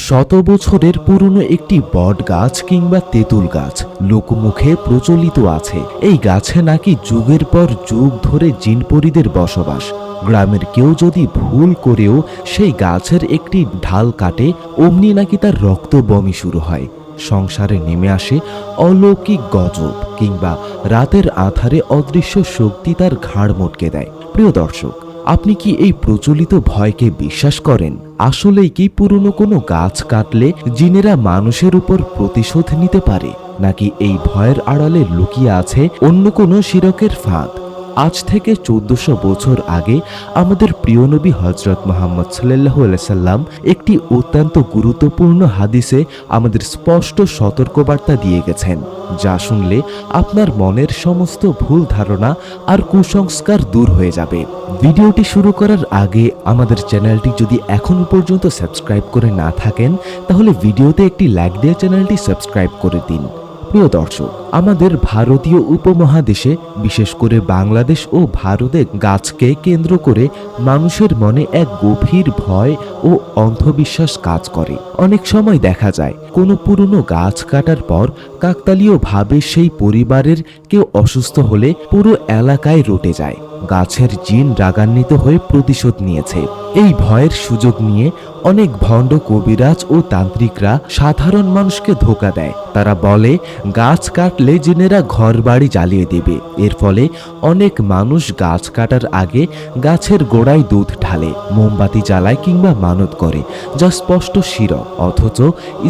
শত বছরের পুরনো একটি বট গাছ কিংবা তেঁতুল গাছ লোকমুখে প্রচলিত আছে। এই গাছে নাকি যুগের পর যুগ ধরে জিনপরীদের বসবাস। গ্রামের কেউ যদি ভুল করেও সেই গাছের একটি ঢাল কাটে, অমনি নাকি তার রক্ত বমি শুরু হয়। সংসারে নেমে আসে অলৌকিক গজব, কিংবা রাতের আঁধারে অদৃশ্য শক্তি তার ঘাড় মটকে দেয়। প্রিয় দর্শক, আপনি কি এই প্রচলিত ভয়কে বিশ্বাস করেন? আসলেই কি পুরনো কোনো গাছ কাটলে জিনেরা মানুষের উপর প্রতিশোধ নিতে পারে, নাকি এই ভয়ের আড়ালে লুকিয়ে আছে অন্য কোনো শিরকের ফাঁদ? আজ থেকে 1400 বছর আগে আমাদের প্রিয় নবী হযরত মুহাম্মদ সাল্লাল্লাহু আলাইহি সাল্লাম একটি অত্যন্ত গুরুত্বপূর্ণ হাদিসে আমাদের স্পষ্ট সতর্কবার্তা দিয়ে গেছেন, যা শুনলে আপনার মনের সমস্ত ভুল ধারণা আর কুসংস্কার দূর হয়ে যাবে। ভিডিওটি শুরু করার আগে আমাদের চ্যানেলটি যদি এখনো পর্যন্ত সাবস্ক্রাইব করে না থাকেন, তাহলে ভিডিওতে একটি লাইক দিয়ে চ্যানেলটি সাবস্ক্রাইব করে দিন। প্রিয় দর্শক, আমাদের ভারতীয় উপমহাদেশে, বিশেষ করে বাংলাদেশ ও ভারতে গাছকে কেন্দ্র করে মানুষের মনে এক গভীর ভয় ও অন্ধবিশ্বাস কাজ করে। অনেক সময় দেখা যায় কোনো পুরনো গাছ কাটার পর কাকতালীয়ভাবে সেই পরিবারের কেউ অসুস্থ হলে পুরো এলাকায় রটে যায়। গাছের জিন রাগান্বিত হয়ে প্রতিশোধ নিয়েছে। এই ভয়ের সুযোগ নিয়ে অনেক ভণ্ড কবিরাজ ও তান্ত্রিকরা সাধারণ মানুষকে ধোঁকা দেয়। তারা বলে গাছ কাটলে জিনেরা ঘরবাড়ি জ্বালিয়ে দেবে। এর ফলে অনেক মানুষ গাছ কাটার আগে গাছের গোড়ায় দুধ ঢালে, মোমবাতি জ্বালায় কিংবা মানত করে, যা স্পষ্ট শিরক। অথচ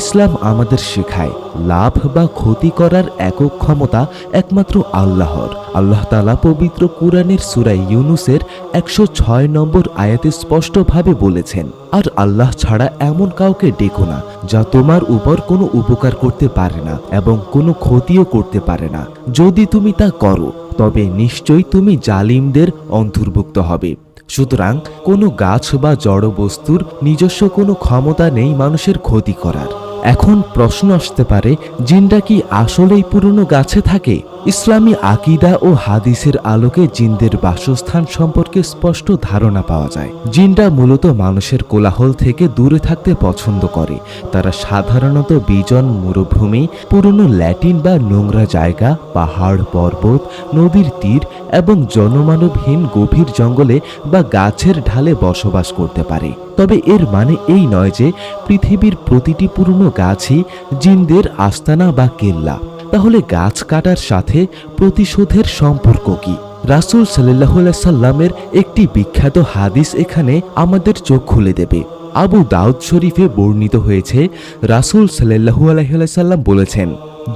ইসলাম আমাদের শেখায় লাভ বা ক্ষতি করার একক ক্ষমতা একমাত্র আল্লাহর। আল্লাহ তাআলা পবিত্র কুরআনের সূরা ইউনূসের 106 নম্বর আয়াতে স্পষ্টভাবে বলেছেন, আর আল্লাহ ছাড়া এমন কাউকে ডেকো না যা তোমার উপর কোনো উপকার করতে পারে না এবং কোনো ক্ষতিও করতে পারে না। যদি তুমি তা করো, তবে নিশ্চয়ই তুমি জালিমদের অন্তর্ভুক্ত হবে। সুতরাং কোনো গাছ বা জড় বস্তুর নিজস্ব কোনো ক্ষমতা নেই মানুষের ক্ষতি করার। এখন প্রশ্ন আসতে পারে, জিনরা কি আসলেই পুরনো গাছে থাকে? ইসলামী আকীদা ও হাদিসের আলোকে জিনদের বাসস্থান সম্পর্কে স্পষ্ট ধারণা পাওয়া যায়। জিনরা মূলত মানুষের কোলাহল থেকে দূরে থাকতে পছন্দ করে। তারা সাধারণত বিজন মরুভূমি, পুরনো ল্যাটিন বা নোংরা জায়গা, পাহাড় পর্বত, নদীর তীর এবং জনমানবহীন গভীর জঙ্গলে বা গাছের ঢালে বসবাস করতে পারে। তবে এর মানে এই নয় যে পৃথিবীর প্রতিটি পুরনো গাছই জিনদের আস্তানা বা কেল্লা। তাহলে গাছ কাটার সাথে প্রতিশোধের সম্পর্ক কি? রাসূল সাল্লাল্লাহু আলাইহি সাল্লামের একটি বিখ্যাত হাদিস এখানে আমাদের চোখ খুলে দেবে। আবু দাউদ শরীফে বর্ণিত হয়েছে, রাসূল সাল্লাল্লাহু আলাইহি সাল্লাম বলেছেন,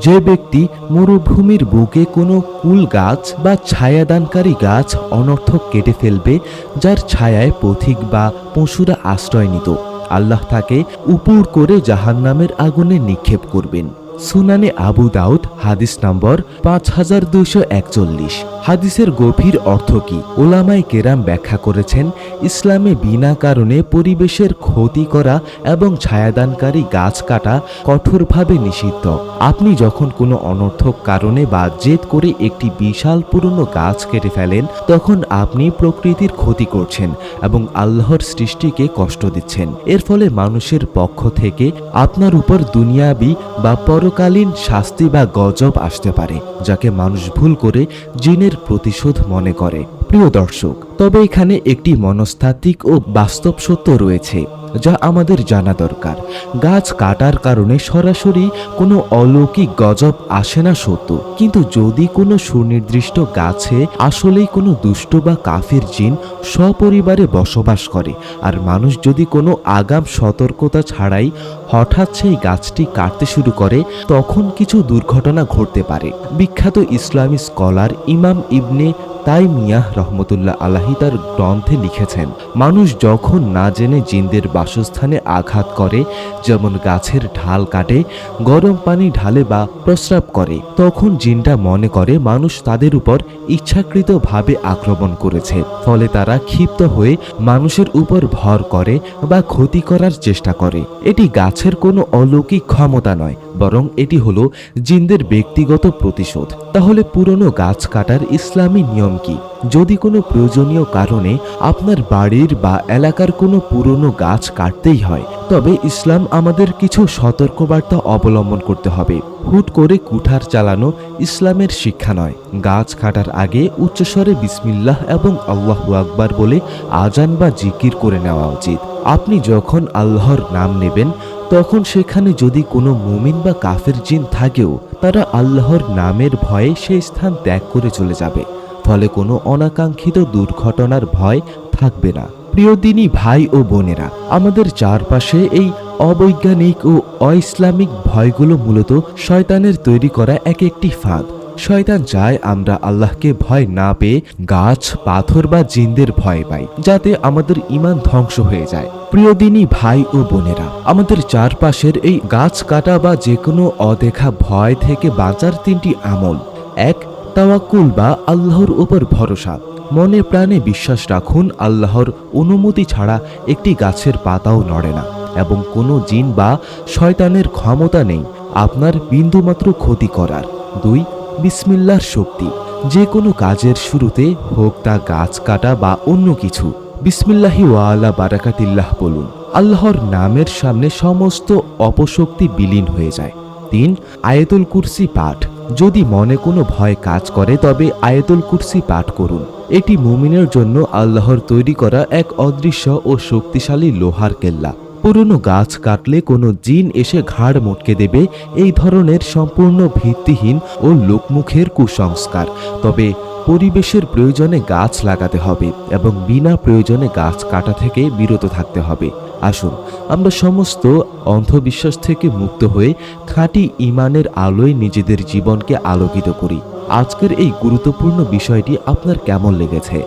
যে ব্যক্তি মরুভূমির বুকে কোনো কুল গাছ বা ছায়াদানকারী গাছ অনর্থক কেটে ফেলবে, যার ছায়ায় পথিক বা পশুরা আশ্রয় নিত, আল্লাহ তাকে উপুড় করে জাহান্নামের আগুনে নিক্ষেপ করবেন। সুনানে আবু দাউদ, হাদিস নম্বর 5241। হাদিসের গভীর অর্থ কি? ওলামায়ে কেরাম ব্যাখ্যা করেছেন, ইসলামে বিনা কারণে পরিবেশের ক্ষতি করা এবং ছায়াদানকারী গাছ কাটা কঠোরভাবে নিষিদ্ধ। আপনি যখন কোনো অনর্থক কারণে বা জেদ করে একটি বিশাল পুরনো গাছ কেটে ফেলেন, তখন আপনি প্রকৃতির ক্ষতি করছেন এবং আল্লাহর সৃষ্টিকে কষ্ট দিচ্ছেন। এর ফলে মানুষের পক্ষ থেকে আপনার উপর দুনিয়াবি বা পরকালীন শাস্তি বা গজব আসতে পারে, যাকে মানুষ ভুল করে জিনের প্রতিশোধ মনে করে। প্রিয় দর্শক, তবে এখানে একটি মনস্তাত্ত্বিক ও বাস্তব সত্য রয়েছে যা আমাদের জানা দরকার। গাছ কাটার কারণে সরাসরি কোনো অলৌকিক গজব আসে না সত্য, কিন্তু যদি কোনো সুনির্দিষ্ট গাছে আসলেই কোনো দুষ্ট বা কাফির জিন সপরিবারে বসবাস করে, আর মানুষ যদি কোনো আগাম সতর্কতা ছাড়াই হঠাৎ সেই গাছটি কাটতে শুরু করে, তখন কিছু দুর্ঘটনা ঘটতে পারে। বিখ্যাত ইসলামী স্কলার ইমাম ইবনে তাইমিয়াহ রহমতুল্লাহ আলাইহি তার গ্রন্থে লিখেছেন, মানুষ যখন না জেনে জিনদের বাসস্থানে আঘাত করে, যেমন গাছের ঢাল কাটে, গরম পানি ঢালে বা প্রস্রাব করে, তখন জিনরা মনে করে মানুষ তাদের উপর ইচ্ছাকৃতভাবে আক্রমণ করেছে। ফলে তারা ক্ষিপ্ত হয়ে মানুষের উপর ভর করে বা ক্ষতি করার চেষ্টা করে। এটি গাছের কোনো অলৌকিক ক্ষমতা নয়, বরং এটি হলো জিনদের ব্যক্তিগত প্রতিশোধ। তাহলে পুরনো গাছ কাটার ইসলামী নিয়ম কি? যদি কোনো প্রয়োজনীয় কারণে আপনার বাড়ির বা এলাকার কোনো পুরনো গাছ কাটতেই হয়, তবে ইসলাম আমাদের কিছু সতর্কবার্তা অবলম্বন করতে হবে। হুট করে কুঠার চালানো ইসলামের শিক্ষা নয়। গাছ কাটার আগে উচ্চস্বরে বিসমিল্লাহ এবং আল্লাহু আকবার বলে আজান বা জিকির করে নেওয়া উচিত। আপনি যখন আল্লাহর নাম নেবেন, তখন সেখানে যদি কোনো মুমিন বা কাফের জিন থাকেও, তারা আল্লাহর নামের ভয়ে সেই স্থান ত্যাগ করে চলে যাবে। ফলে কোনো অনাকাঙ্ক্ষিত দুর্ঘটনার ভয় থাকবে না। প্রিয় দিনী ভাই ও বোনেরা, আমাদের চারপাশে এই অবৈজ্ঞানিক ও অইসলামিক ভয়গুলো মূলত শয়তানের তৈরি করা এক একটি ফাঁদ। শয়তান চায় আমরা আল্লাহকে ভয় না পেয়ে গাছ, পাথর বা জিনদের ভয় পাই, যাতে আমাদের ঈমান ধ্বংস হয়ে যায়। প্রিয় দিনী ভাই ও বোনেরা, আমাদের চারপাশের এই গাছ কাটা বা যে কোনো অদেখা ভয় থেকে বাঁচার 3টি আমল। 1. তাওয়াক্কুল বা আল্লাহর উপর ভরসা। মনে প্রাণে বিশ্বাস রাখুন আল্লাহর অনুমতি ছাড়া একটি গাছের পাতাও নড়ে না এবং কোনো জিন বা শয়তানের ক্ষমতা নেই আপনার বিন্দুমাত্র ক্ষতি করার। 2. বিসমিল্লাহর শক্তি। যে কোনো কাজের শুরুতে, হোক তা গাছ কাটা বা অন্য কিছু, বিসমিল্লাহি ওয়া আলা বারাকাতিল্লাহ বলুন। আল্লাহর নামের সামনে সমস্ত অপশক্তি বিলীন হয়ে যায়। 3. আয়াতুল কুরসি পাঠ। যদি মনে কোনো ভয় কাজ করে, তবে আয়াতুল কুরসি পাঠ করুন। এটি মুমিনের জন্য আল্লাহর তৈরি করা এক অদৃশ্য ও শক্তিশালী লোহার কেল্লা। পুরনো গাছ কাটলে কোনো জিন এসে ঘাড় মটকে দেবে, এই ধরনের সম্পূর্ণ ভিত্তিহীন ও লোকমুখের কুসংস্কার। তবে পরিবেশের প্রয়োজনে গাছ লাগাতে হবে এবং বিনা প্রয়োজনে গাছ কাটা থেকে বিরত থাকতে হবে। আসুন আমরা সমস্ত অন্ধবিশ্বাস থেকে মুক্ত হয়ে খাঁটি ঈমানের আলোয় নিজেদের জীবনকে আলোকিত করি। আজকের এই গুরুত্বপূর্ণ বিষয়টি আপনার কেমন লেগেছে?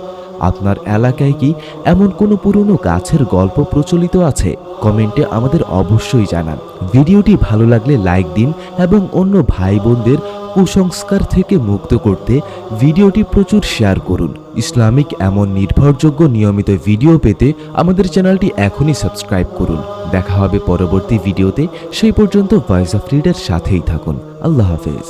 আপনার এলাকায় কি এমন কোনো পুরনো গাছের গল্প প্রচলিত আছে? কমেন্টে আমাদের অবশ্যই জানান। ভিডিওটি ভালো লাগলে লাইক দিন এবং অন্য ভাই বোনদের কুসংস্কার থেকে মুক্ত করতে ভিডিওটি প্রচুর শেয়ার করুন। ইসলামিক এমন নির্ভরযোগ্য নিয়মিত ভিডিও পেতে আমাদের চ্যানেলটি এখনই সাবস্ক্রাইব করুন। দেখা হবে পরবর্তী ভিডিওতে। সেই পর্যন্ত ভয়েস অফ রিডার সাথেই থাকুন। আল্লাহ হাফেজ।